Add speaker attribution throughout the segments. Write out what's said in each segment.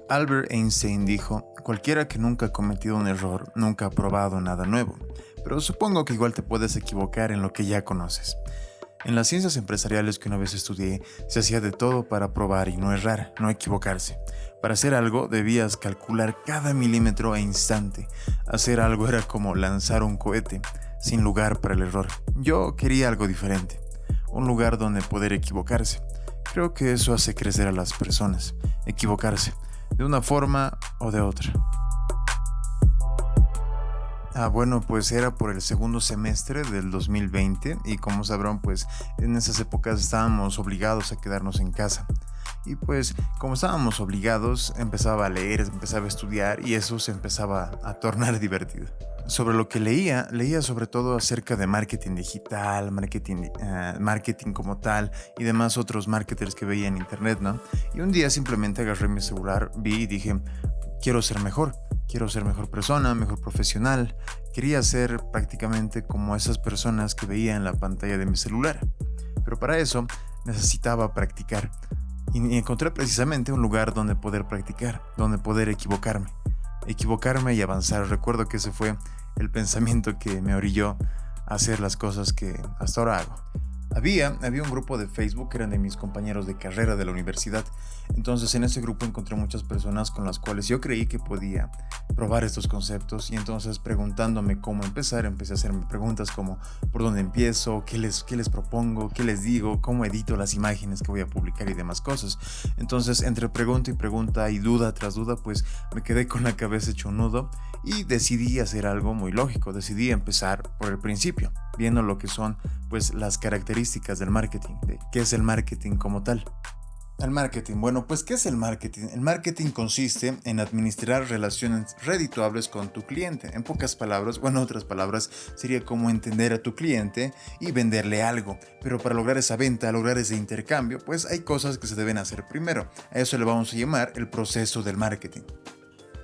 Speaker 1: Albert Einstein dijo, cualquiera que nunca ha cometido un error, nunca ha probado nada nuevo, pero supongo que igual te puedes equivocar en lo que ya conoces. En las ciencias empresariales que una vez estudié, se hacía de todo para probar y no errar, no equivocarse. Para hacer algo debías calcular cada milímetro e instante. Hacer algo era como lanzar un cohete, sin lugar para el error. Yo quería algo diferente, un lugar donde poder equivocarse. Creo que eso hace crecer a las personas, equivocarse, de una forma o de otra. Bueno, pues era por el segundo semestre del 2020 y como sabrán, pues en esas épocas estábamos obligados a quedarnos en casa. Y pues como estábamos obligados, empezaba a leer, empezaba a estudiar y eso se empezaba a tornar divertido. Sobre lo que leía sobre todo acerca de marketing digital, marketing como tal y demás otros marketers que veía en internet, ¿no? Y un día simplemente agarré mi celular, vi y dije, quiero ser mejor. Quiero ser mejor persona, mejor profesional. Quería ser prácticamente como esas personas que veía en la pantalla de mi celular. Pero para eso necesitaba practicar. Y encontré precisamente un lugar donde poder practicar, donde poder equivocarme. Equivocarme y avanzar. Recuerdo que ese fue el pensamiento que me orilló a hacer las cosas que hasta ahora hago. Había un grupo de Facebook que eran de mis compañeros de carrera de la universidad. Entonces en ese grupo encontré muchas personas con las cuales yo creí que podía probar estos conceptos y entonces preguntándome cómo empezar, empecé a hacerme preguntas como ¿por dónde empiezo? ¿Qué les propongo? ¿Qué les digo? ¿Cómo edito las imágenes que voy a publicar y demás cosas? Entonces entre pregunta y pregunta y duda tras duda pues me quedé con la cabeza hecho un nudo y decidí hacer algo muy lógico, decidí empezar por el principio, viendo lo que son pues las características del marketing, de qué es el marketing como tal. El marketing, bueno, pues ¿qué es el marketing? El marketing consiste en administrar relaciones redituables con tu cliente. En pocas palabras, o en otras palabras, sería como entender a tu cliente y venderle algo. Pero para lograr esa venta, lograr ese intercambio, pues hay cosas que se deben hacer primero. A eso le vamos a llamar el proceso del marketing.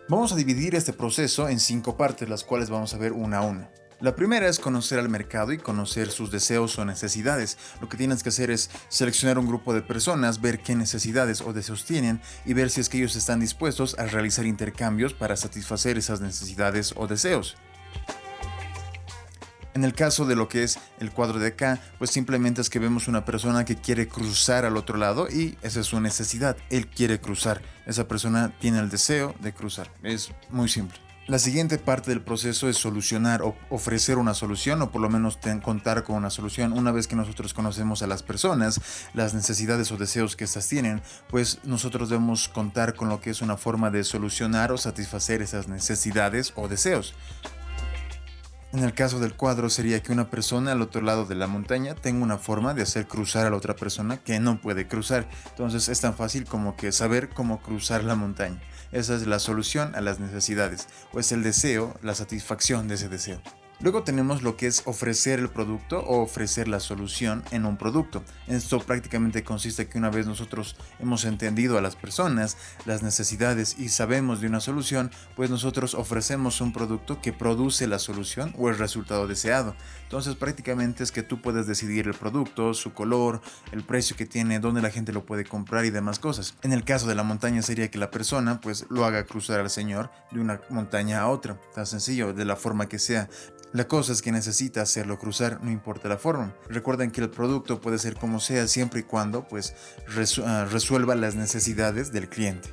Speaker 1: Vamos a dividir este proceso en 5 partes, las cuales vamos a ver una a una. La primera es conocer al mercado y conocer sus deseos o necesidades. Lo que tienes que hacer es seleccionar un grupo de personas, ver qué necesidades o deseos tienen y ver si es que ellos están dispuestos a realizar intercambios para satisfacer esas necesidades o deseos. En el caso de lo que es el cuadro de acá, pues simplemente es que vemos una persona que quiere cruzar al otro lado y esa es su necesidad. Él quiere cruzar. Esa persona tiene el deseo de cruzar. Es muy simple. La siguiente parte del proceso es solucionar o ofrecer una solución o por lo menos contar con una solución. Una vez que nosotros conocemos a las personas, las necesidades o deseos que éstas tienen, pues nosotros debemos contar con lo que es una forma de solucionar o satisfacer esas necesidades o deseos. En el caso del cuadro sería que una persona al otro lado de la montaña tenga una forma de hacer cruzar a la otra persona que no puede cruzar. Entonces es tan fácil como que saber cómo cruzar la montaña. Esa es la solución a las necesidades, o es el deseo, la satisfacción de ese deseo. Luego tenemos lo que es ofrecer el producto o ofrecer la solución en un producto. Esto prácticamente consiste en que una vez nosotros hemos entendido a las personas, las necesidades y sabemos de una solución, pues nosotros ofrecemos un producto que produce la solución o el resultado deseado. Entonces prácticamente es que tú puedes decidir el producto, su color, el precio que tiene, dónde la gente lo puede comprar y demás cosas. En el caso de la montaña sería que la persona pues lo haga cruzar al señor de una montaña a otra. Tan sencillo, de la forma que sea. La cosa es que necesita hacerlo cruzar, no importa la forma. Recuerden que el producto puede ser como sea siempre y cuando pues resuelva las necesidades del cliente.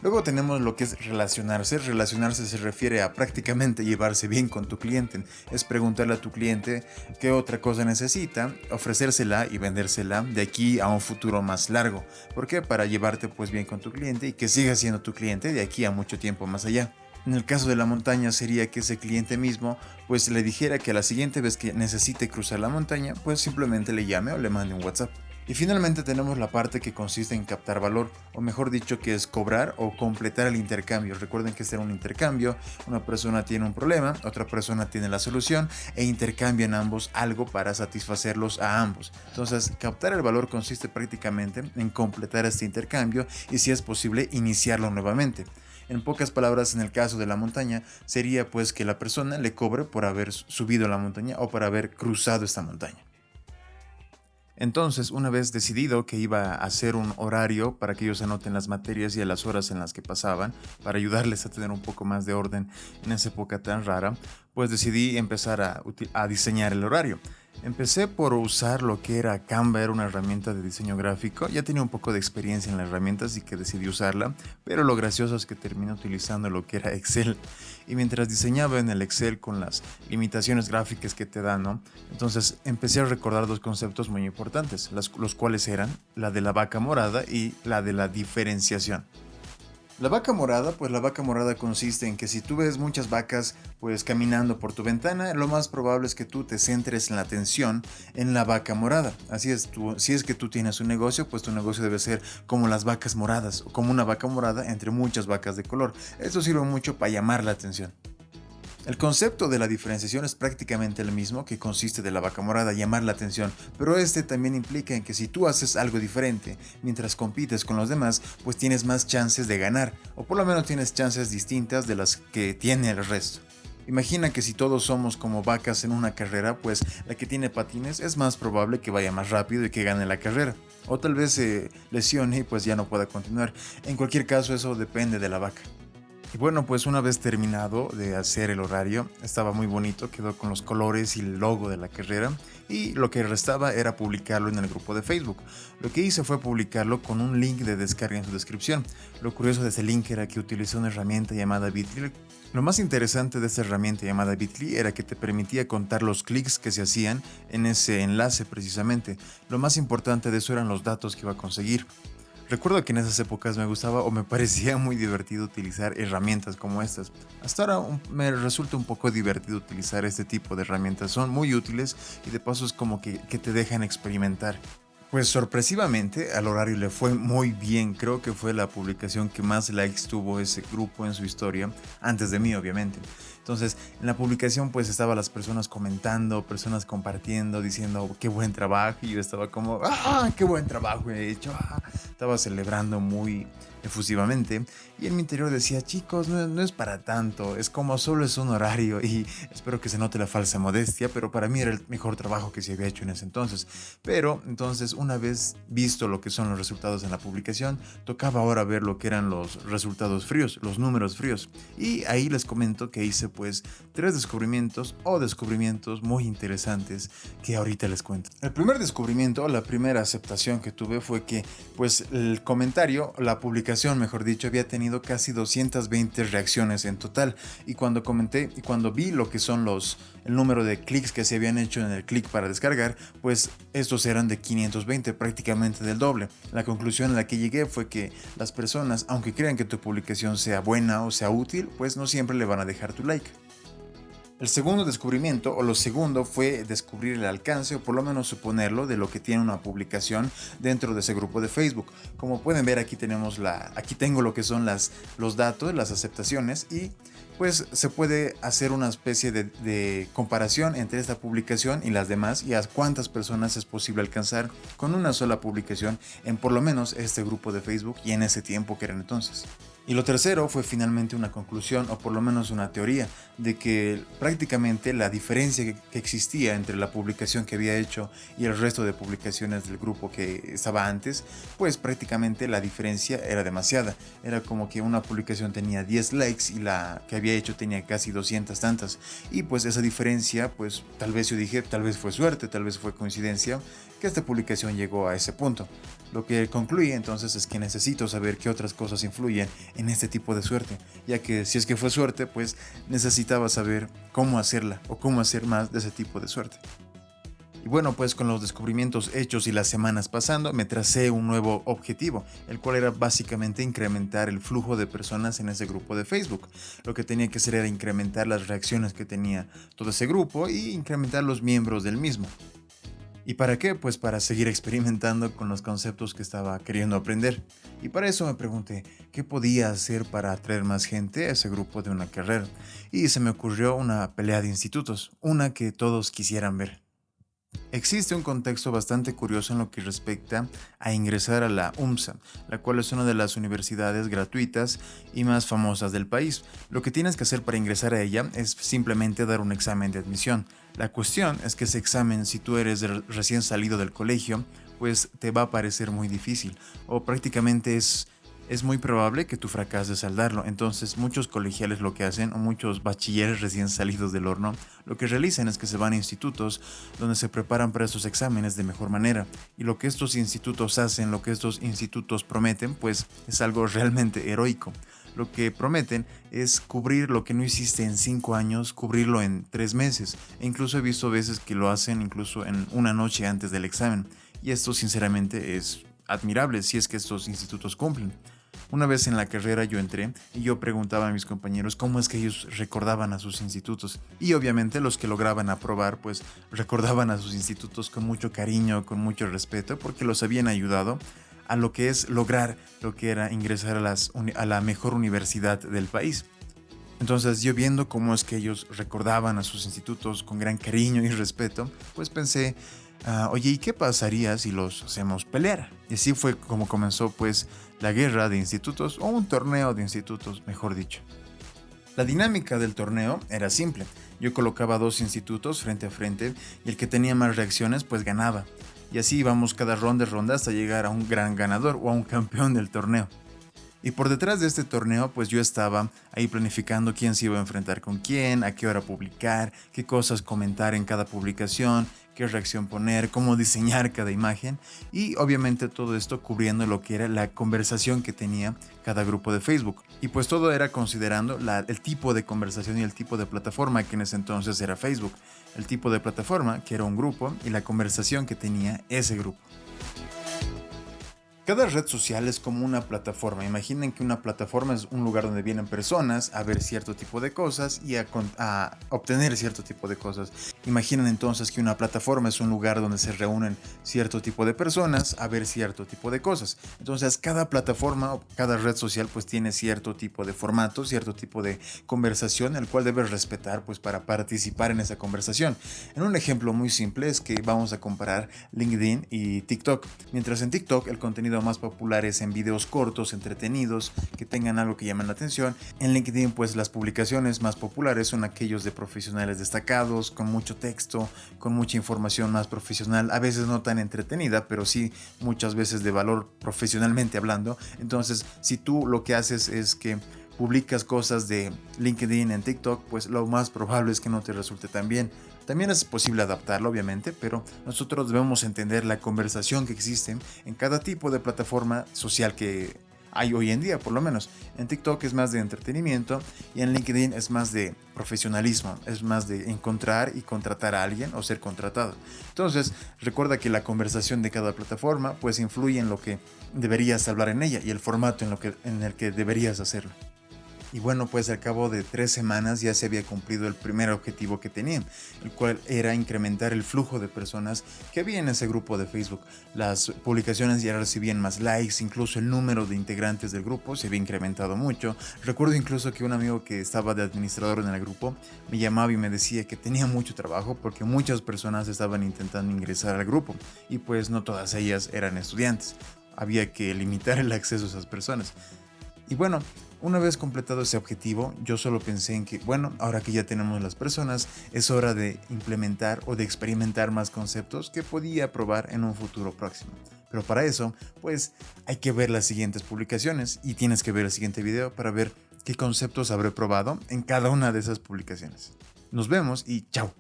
Speaker 1: Luego tenemos lo que es relacionarse. Relacionarse se refiere a prácticamente llevarse bien con tu cliente. Es preguntarle a tu cliente qué otra cosa necesita, ofrecérsela y vendérsela de aquí a un futuro más largo. ¿Por qué? Para llevarte pues bien con tu cliente y que siga siendo tu cliente de aquí a mucho tiempo más allá. En el caso de la montaña sería que ese cliente mismo pues le dijera que a la siguiente vez que necesite cruzar la montaña pues simplemente le llame o le mande un WhatsApp. Y finalmente tenemos la parte que consiste en captar valor, o mejor dicho que es cobrar o completar el intercambio. Recuerden que este era un intercambio, una persona tiene un problema, otra persona tiene la solución e intercambian ambos algo para satisfacerlos a ambos. Entonces captar el valor consiste prácticamente en completar este intercambio y si es posible iniciarlo nuevamente. En pocas palabras, en el caso de la montaña, sería pues que la persona le cobre por haber subido la montaña o por haber cruzado esta montaña. Entonces, una vez decidido que iba a hacer un horario para que ellos anoten las materias y a las horas en las que pasaban, para ayudarles a tener un poco más de orden en esa época tan rara, pues decidí empezar a diseñar el horario. Empecé por usar lo que era Canva, era una herramienta de diseño gráfico. Ya tenía un poco de experiencia en la herramienta, así que decidí usarla, pero lo gracioso es que terminé utilizando lo que era Excel. Y mientras diseñaba en el Excel con las limitaciones gráficas que te dan, ¿no? Entonces empecé a recordar dos conceptos muy importantes, los cuales eran la de la vaca morada y la de la diferenciación. La vaca morada, pues la vaca morada consiste en que si tú ves muchas vacas pues caminando por tu ventana, lo más probable es que tú te centres en la atención en la vaca morada. Así es, si es que tú tienes un negocio, pues tu negocio debe ser como las vacas moradas, o como una vaca morada entre muchas vacas de color. Esto sirve mucho para llamar la atención. El concepto de la diferenciación es prácticamente el mismo, que consiste de la vaca morada, llamar la atención, pero este también implica en que si tú haces algo diferente mientras compites con los demás, pues tienes más chances de ganar, o por lo menos tienes chances distintas de las que tiene el resto. Imagina que si todos somos como vacas en una carrera, pues la que tiene patines es más probable que vaya más rápido y que gane la carrera. O tal vez se lesione y pues ya no pueda continuar. En cualquier caso, eso depende de la vaca. Y bueno, pues una vez terminado de hacer el horario, estaba muy bonito, quedó con los colores y el logo de la carrera, y lo que restaba era publicarlo en el grupo de Facebook. Lo que hice fue publicarlo con un link de descarga en su descripción. Lo curioso de ese link era que utilizó una herramienta llamada Bitly. Lo más interesante de esta herramienta llamada Bitly era que te permitía contar los clics que se hacían en ese enlace precisamente. Lo más importante de eso eran los datos que iba a conseguir. Recuerdo que en esas épocas me gustaba o me parecía muy divertido utilizar herramientas como estas. Hasta ahora me resulta un poco divertido utilizar este tipo de herramientas. Son muy útiles y de paso es como que te dejan experimentar. Pues sorpresivamente al horario le fue muy bien. Creo que fue la publicación que más likes tuvo ese grupo en su historia, antes de mí obviamente. Entonces en la publicación pues estaban las personas comentando, personas compartiendo, diciendo qué buen trabajo, y yo estaba como, qué buen trabajo he hecho. Estaba celebrando muy efusivamente, y en mi interior decía, chicos, no es para tanto, es como solo es un horario, y espero que se note la falsa modestia, pero para mí era el mejor trabajo que se había hecho en ese entonces. Pero entonces, una vez visto lo que son los resultados en la publicación, tocaba ahora ver lo que eran los resultados fríos, los números fríos, y ahí les comento que hice pues 3 descubrimientos muy interesantes que ahorita les cuento. El primer descubrimiento, la primera aceptación que tuve fue que pues el comentario, la publicación mejor dicho, había tenido casi 220 reacciones en total, y cuando comenté y cuando vi lo que son el número de clics que se habían hecho en el clic para descargar, pues estos eran de 520, prácticamente del doble. La conclusión a la que llegué fue que las personas, aunque crean que tu publicación sea buena o sea útil, pues no siempre le van a dejar tu like. El segundo descubrimiento, o lo segundo, fue descubrir el alcance, o por lo menos suponerlo, de lo que tiene una publicación dentro de ese grupo de Facebook. Como pueden ver, aquí tengo lo que son los datos, las aceptaciones, y pues se puede hacer una especie de comparación entre esta publicación y las demás, y a cuántas personas es posible alcanzar con una sola publicación en por lo menos este grupo de Facebook y en ese tiempo que era entonces. Y lo tercero fue finalmente una conclusión, o por lo menos una teoría, de que prácticamente la diferencia que existía entre la publicación que había hecho y el resto de publicaciones del grupo que estaba antes, pues prácticamente la diferencia era demasiada. Era como que una publicación tenía 10 likes y la que había hecho tenía casi 200 tantas. Y pues esa diferencia, pues tal vez yo dije, tal vez fue suerte, tal vez fue coincidencia, que esta publicación llegó a ese punto. Lo que concluye entonces es que necesito saber qué otras cosas influyen en este tipo de suerte, ya que si es que fue suerte, pues necesitaba saber cómo hacerla o cómo hacer más de ese tipo de suerte. Y bueno, pues con los descubrimientos hechos y las semanas pasando, me tracé un nuevo objetivo, el cual era básicamente incrementar el flujo de personas en ese grupo de Facebook. Lo que tenía que hacer era incrementar las reacciones que tenía todo ese grupo y incrementar los miembros del mismo. ¿Y para qué? Pues para seguir experimentando con los conceptos que estaba queriendo aprender. Y para eso me pregunté, ¿qué podía hacer para atraer más gente a ese grupo de una carrera? Y se me ocurrió una pelea de institutos, una que todos quisieran ver. Existe un contexto bastante curioso en lo que respecta a ingresar a la UMSA, la cual es una de las universidades gratuitas y más famosas del país. Lo que tienes que hacer para ingresar a ella es simplemente dar un examen de admisión. La cuestión es que ese examen, si tú eres recién salido del colegio, pues te va a parecer muy difícil o prácticamente es muy probable que tú fracases al darlo. Entonces muchos colegiales lo que hacen, o muchos bachilleres recién salidos del horno, lo que realizan es que se van a institutos donde se preparan para estos exámenes de mejor manera. Y lo que estos institutos hacen, lo que estos institutos prometen, pues es algo realmente heroico. Lo que prometen es cubrir lo que no hiciste en 5 años, cubrirlo en 3 meses. E incluso he visto veces que lo hacen incluso en una noche antes del examen. Y esto sinceramente es admirable si es que estos institutos cumplen. Una vez en la carrera yo entré y yo preguntaba a mis compañeros cómo es que ellos recordaban a sus institutos. Y obviamente los que lograban aprobar pues recordaban a sus institutos con mucho cariño, con mucho respeto, porque los habían ayudado a lo que es lograr lo que era ingresar a la mejor universidad del país. Entonces yo viendo cómo es que ellos recordaban a sus institutos con gran cariño y respeto, pues pensé, oye, ¿y qué pasaría si los hacemos pelear? Y así fue como comenzó pues la guerra de institutos, o un torneo de institutos, mejor dicho. La dinámica del torneo era simple. Yo colocaba 2 institutos frente a frente y el que tenía más reacciones pues ganaba. Y así íbamos cada ronda hasta llegar a un gran ganador o a un campeón del torneo. Y por detrás de este torneo, pues yo estaba ahí planificando quién se iba a enfrentar con quién, a qué hora publicar, qué cosas comentar en cada publicación, qué reacción poner, cómo diseñar cada imagen y obviamente todo esto cubriendo lo que era la conversación que tenía cada grupo de Facebook. Y pues todo era considerando el tipo de conversación y el tipo de plataforma que en ese entonces era Facebook. El tipo de plataforma, que era un grupo, y la conversación que tenía ese grupo. Cada red social es como una plataforma. Imaginen que una plataforma es un lugar donde vienen personas a ver cierto tipo de cosas y a obtener cierto tipo de cosas. Imaginen entonces que una plataforma es un lugar donde se reúnen cierto tipo de personas a ver cierto tipo de cosas. Entonces cada plataforma o cada red social pues tiene cierto tipo de formato, cierto tipo de conversación, el cual debes respetar pues para participar en esa conversación. En un ejemplo muy simple es que vamos a comparar LinkedIn y TikTok. Mientras en TikTok el contenido más popular es en videos cortos, entretenidos, que tengan algo que llamen la atención. En LinkedIn pues las publicaciones más populares son aquellos de profesionales destacados, con mucho texto, con mucha información más profesional, a veces no tan entretenida, pero sí muchas veces de valor profesionalmente hablando. Entonces, si tú lo que haces es que publicas cosas de LinkedIn en TikTok, pues lo más probable es que no te resulte tan bien. También es posible adaptarlo, obviamente, pero nosotros debemos entender la conversación que existe en cada tipo de plataforma social que hay hoy en día, por lo menos. En TikTok es más de entretenimiento y en LinkedIn es más de profesionalismo, es más de encontrar y contratar a alguien o ser contratado. Entonces, recuerda que la conversación de cada plataforma pues influye en lo que deberías hablar en ella y el formato en el que deberías hacerlo. Y bueno, pues al cabo de 3 semanas ya se había cumplido el primer objetivo que tenía, el cual era incrementar el flujo de personas que había en ese grupo de Facebook. Las publicaciones ya recibían más likes, incluso el número de integrantes del grupo se había incrementado mucho. Recuerdo incluso que un amigo que estaba de administrador en el grupo me llamaba y me decía que tenía mucho trabajo porque muchas personas estaban intentando ingresar al grupo y pues no todas ellas eran estudiantes. Había que limitar el acceso a esas personas. Y bueno, una vez completado ese objetivo, yo solo pensé en que, bueno, ahora que ya tenemos las personas, es hora de implementar o de experimentar más conceptos que podía probar en un futuro próximo. Pero para eso, pues hay que ver las siguientes publicaciones y tienes que ver el siguiente video para ver qué conceptos habré probado en cada una de esas publicaciones. Nos vemos y chao.